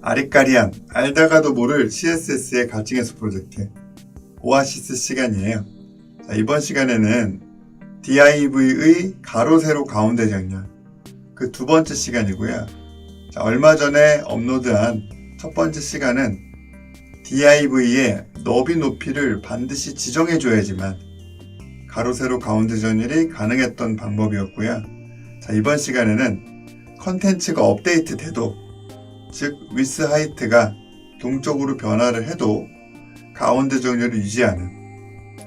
아리까리한 알다가도 모를 CSS의 가칭해석 프로젝트 오아시스 시간이에요. 자, 이번 시간에는 div의 가로 세로 가운데 정렬 그 두 번째 시간이고요. 자, 얼마 전에 업로드한 첫 번째 시간은 div의 너비 높이를 반드시 지정해 줘야지만 가로 세로 가운데 정렬이 가능했던 방법이었고요. 자, 이번 시간에는 컨텐츠가 업데이트 돼도 즉 위스 하이트가 동적으로 변화를 해도 가운데 정렬을 유지하는,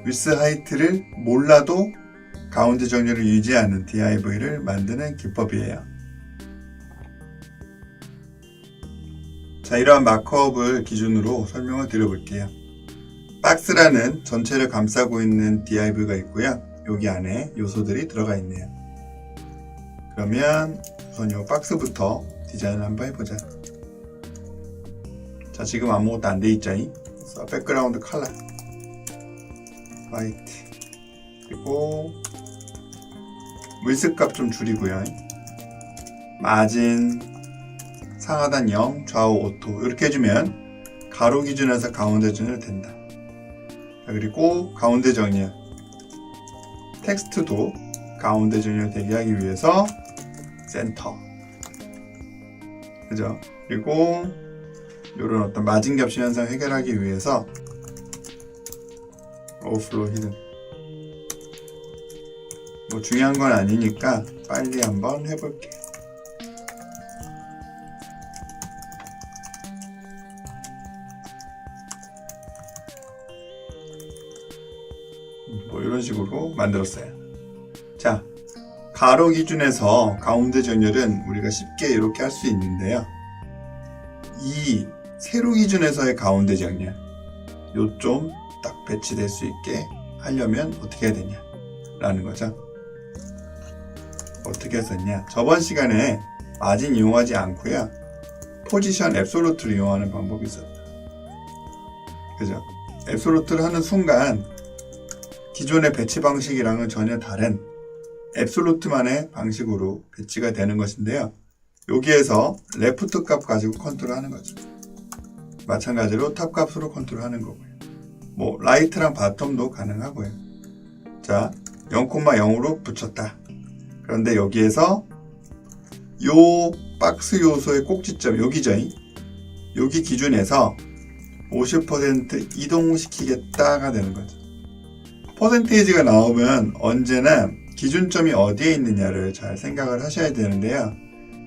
위스 하이트를 몰라도 가운데 정렬을 유지하는 div를 만드는 기법이에요. 자, 이러한 마크업을 기준으로 설명을 드려볼게요. 박스라는 전체를 감싸고 있는 div가 있고요. 여기 안에 요소들이 들어가 있네요. 그러면 우선 이 박스부터 디자인을 한번 해보자. 자, 지금 아무것도 안 돼 있죠. 그래서 백그라운드 컬러 화이트, 그리고 width 값 좀 줄이고요. 마진 상하단 0, 좌우 오토 이렇게 해주면 가로 기준에서 가운데 정렬 된다. 자, 그리고 가운데 정렬 텍스트도 가운데 정렬 되게 하기 위해서 센터, 그죠? 그리고 이런 어떤 마진 겹치 현상 해결하기 위해서 오버플로우 히든. 뭐 중요한 건 아니니까 빨리 한번 해볼게. 뭐 이런 식으로 만들었어요. 자, 가로 기준에서 가운데 정렬은 우리가 쉽게 이렇게 할 수 있는데요. 이 세로 기준에서의 가운데 정렬 요점 딱 배치될 수 있게 하려면 어떻게 해야 되냐 라는 거죠. 어떻게 했었냐, 저번 시간에 마진 이용하지 않고요 포지션 앱솔루트를 이용하는 방법이 있었다. 그죠? 앱솔루트를 하는 순간 기존의 배치 방식이랑은 전혀 다른 앱솔루트만의 방식으로 배치가 되는 것인데요. 여기에서 레프트 값 가지고 컨트롤 하는 거죠. 마찬가지로 탑 값으로 컨트롤 하는 거고요. 뭐 라이트랑 바텀도 가능하고요. 자, 0,0으로 붙였다. 그런데 여기에서 요 박스 요소의 꼭지점 여기죠. 여기 기준에서 50% 이동시키겠다가 되는 거죠. 퍼센테이지가 나오면 언제나 기준점이 어디에 있느냐를 잘 생각을 하셔야 되는데요.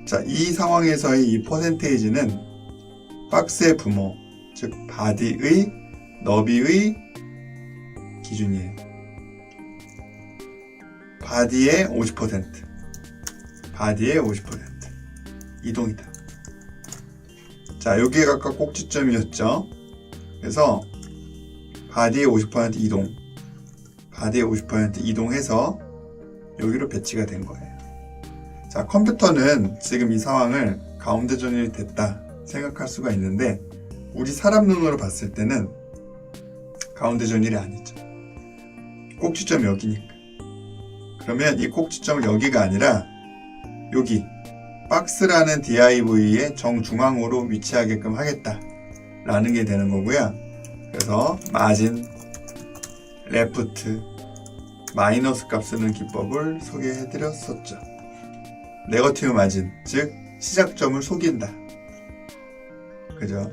자, 이 상황에서의 이 퍼센테이지는 박스의 부모, 즉 바디의 너비의 기준이에요. 바디의 50%, 바디의 50% 이동이다. 자, 여기가 아까 꼭지점이었죠. 그래서 바디의 50% 이동, 바디의 50% 이동해서 여기로 배치가 된 거예요. 자, 컴퓨터는 지금 이 상황을 가운데 정렬이 됐다 생각할 수가 있는데 우리 사람 눈으로 봤을 때는 가운데 정렬이 아니죠. 꼭지점이 여기니까. 그러면 이 꼭지점을 여기가 아니라 여기 박스라는 div의 정중앙으로 위치하게끔 하겠다 라는 게 되는 거고요. 그래서 마진, 레프트, 마이너스 값 쓰는 기법을 소개해 드렸었죠. 네거티브 마진, 즉 시작점을 속인다. 그죠?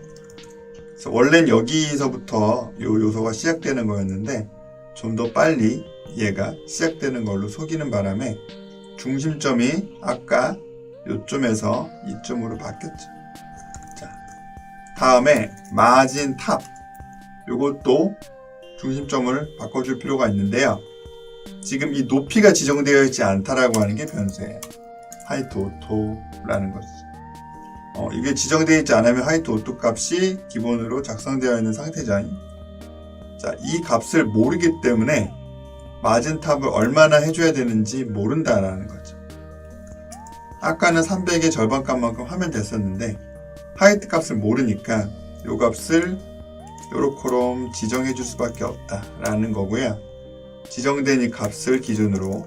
그래서 원래는 여기서부터 요 요소가 시작되는 거였는데 좀 더 빨리 얘가 시작되는 걸로 속이는 바람에 중심점이 아까 요점에서 이점으로 바뀌었죠. 자, 다음에 마진 탑, 요것도 중심점을 바꿔줄 필요가 있는데요. 지금 이 높이가 지정되어 있지 않다라고 하는 게 변수예요. 하이트 오토라는 거죠. 이게 지정되어 있지 않으면 하이트 오토 값이 기본으로 작성되어 있는 상태죠. 자, 이 값을 모르기 때문에 마진 탑을 얼마나 해줘야 되는지 모른다라는 거죠. 아까는 300의 절반값만큼 하면 됐었는데 하이트 값을 모르니까 이 값을 요렇게럼 지정해 줄 수밖에 없다라는 거고요. 지정된 이 값을 기준으로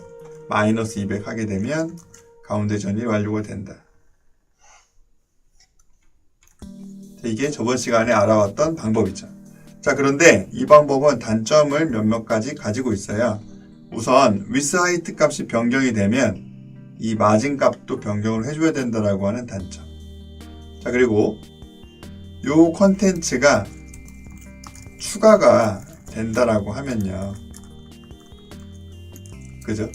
마이너스 200 하게 되면 가운데 전이 완료가 된다. 이게 저번 시간에 알아왔던 방법이죠. 자, 그런데 이 방법은 단점을 몇몇 가지 가지고 있어요. 우선 with height 값이 변경이 되면 이 마진 값도 변경을 해줘야 된다라고 하는 단점. 자, 그리고 요 컨텐츠가 추가가 된다라고 하면요. 그죠?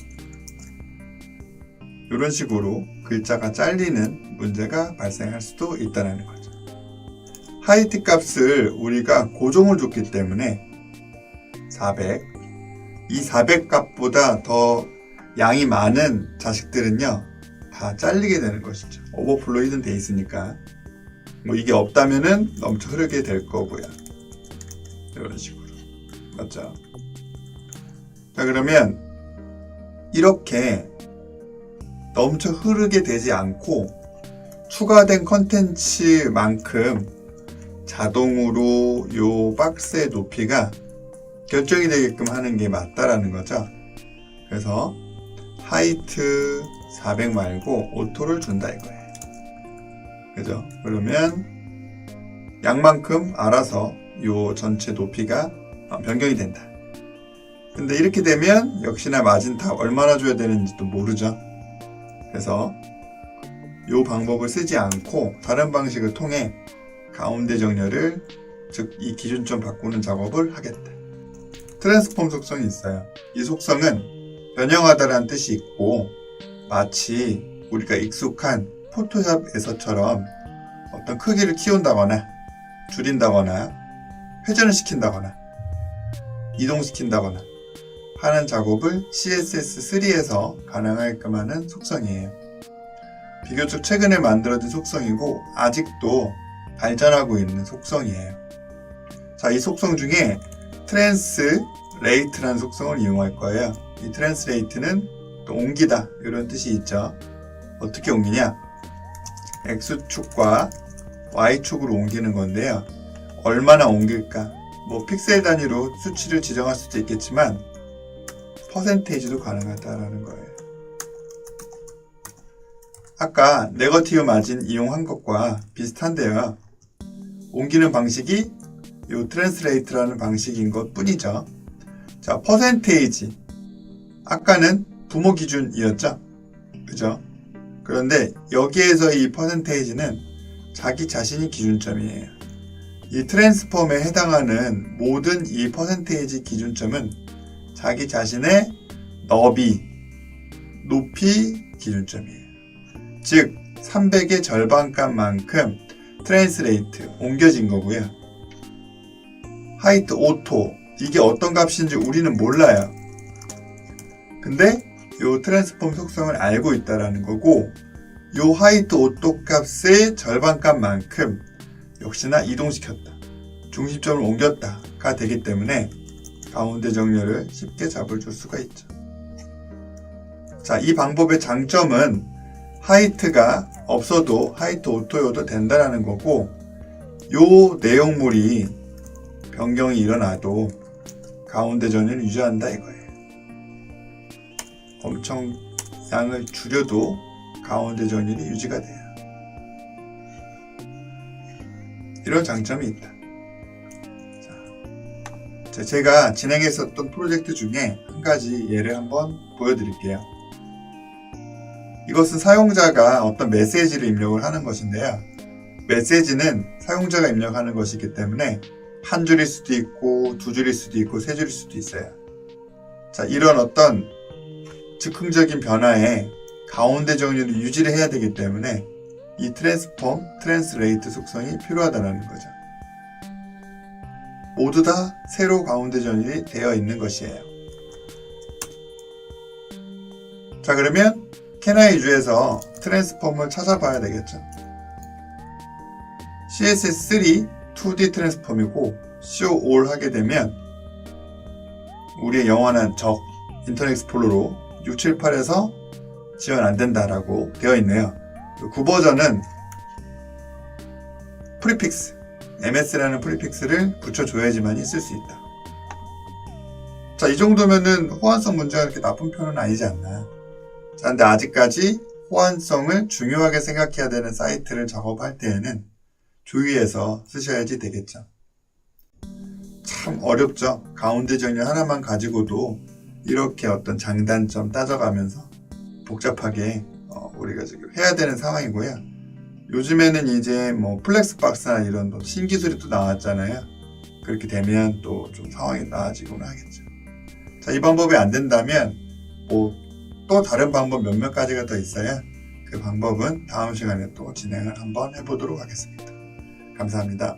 이런 식으로 글자가 잘리는 문제가 발생할 수도 있다는 거죠. 하이트 값을 우리가 고정을 줬기 때문에 400, 이 400 값보다 더 양이 많은 자식들은요 다 잘리게 되는 것이죠. 오버플로 히든 돼 있으니까 뭐 이게 없다면은 넘쳐 흐르게 될 거고요. 이런 식으로 맞죠? 자, 그러면 이렇게 넘쳐 흐르게 되지 않고 추가된 컨텐츠만큼 자동으로 요 박스의 높이가 결정이 되게끔 하는 게 맞다라는 거죠. 그래서 하이트 400 말고 오토를 준다 이거예요. 그죠? 그러면 양만큼 알아서 요 전체 높이가 변경이 된다. 근데 이렇게 되면 역시나 마진 다 얼마나 줘야 되는지도 모르죠. 그래서 요 방법을 쓰지 않고 다른 방식을 통해 가운데 정렬을, 즉 이 기준점 바꾸는 작업을 하겠다. 트랜스폼 속성이 있어요. 이 속성은 변형하다라는 뜻이 있고 마치 우리가 익숙한 포토샵에서처럼 어떤 크기를 키운다거나 줄인다거나 회전을 시킨다거나 이동시킨다거나 하는 작업을 CSS3에서 가능하게끔 하는 속성이에요. 비교적 최근에 만들어진 속성이고 아직도 발전하고 있는 속성이에요. 자, 이 속성 중에 트랜스레이트라는 속성을 이용할 거예요. 이 트랜스레이트는 또 옮기다 이런 뜻이 있죠. 어떻게 옮기냐? X축과 Y축으로 옮기는 건데요. 얼마나 옮길까? 뭐 픽셀 단위로 수치를 지정할 수도 있겠지만 퍼센테이지도 가능하다라는 거예요. 아까 네거티브 마진 이용한 것과 비슷한데요. 옮기는 방식이 이 트랜스레이트라는 방식인 것 뿐이죠. 자, 퍼센테이지. 아까는 부모 기준이었죠? 그죠? 그런데 여기에서 이 퍼센테이지는 자기 자신이 기준점이에요. 이 트랜스폼에 해당하는 모든 이 퍼센테이지 기준점은 자기 자신의 너비, 높이 기준점이에요. 즉 300의 절반값만큼 트랜스레이트 옮겨진 거고요. 하이트 오토, 이게 어떤 값인지 우리는 몰라요. 근데 이 트랜스폼 속성을 알고 있다라는 거고, 이 하이트 오토 값의 절반값만큼 역시나 이동시켰다, 중심점을 옮겼다가 되기 때문에 가운데 정렬을 쉽게 잡아줄 수가 있죠. 자, 이 방법의 장점은 하이트가 없어도 하이트 오토여도 된다라는 거고, 요 내용물이 변경이 일어나도 가운데 정렬을 유지한다 이거예요. 엄청 양을 줄여도 가운데 정렬이 유지가 돼요. 이런 장점이 있다. 자, 제가 진행했었던 프로젝트 중에 한 가지 예를 한번 보여드릴게요. 이것은 사용자가 어떤 메시지를 입력을 하는 것인데요. 메시지는 사용자가 입력하는 것이기 때문에 한 줄일 수도 있고 두 줄일 수도 있고 세 줄일 수도 있어요. 자, 이런 어떤 즉흥적인 변화에 가운데 정렬을 유지를 해야 되기 때문에 이 트랜스폼, 트랜스레이트 속성이 필요하다는 거죠. 모두 다 세로 가운데 정렬이 되어 있는 것이에요. 자, 그러면 캐나이 뷰에서 트랜스폼을 찾아봐야 되겠죠. CSS3 2D 트랜스폼이고 Show All 하게 되면 우리의 영원한 적 인터넷 익스플로러로 678에서 지원 안 된다라고 되어 있네요. 9버전은 프리픽스, MS라는 프리픽스를 붙여줘야지만 쓸 수 있다. 자, 이 정도면은 호환성 문제가 그렇게 나쁜 편은 아니지 않나. 자, 근데 아직까지 호환성을 중요하게 생각해야 되는 사이트를 작업할 때에는 주의해서 쓰셔야지 되겠죠. 참 어렵죠. 가운데 정렬 하나만 가지고도 이렇게 어떤 장단점 따져가면서 복잡하게 우리가 지금 해야 되는 상황이고요. 요즘에는 이제 뭐 플렉스박스나 이런 또 신기술이 또 나왔잖아요. 그렇게 되면 또 좀 상황이 나아지곤 하겠죠. 자, 이 방법이 안 된다면 뭐 또 다른 방법 몇몇 가지가 더 있어야 그 방법은 다음 시간에 또 진행을 한번 해보도록 하겠습니다. 감사합니다.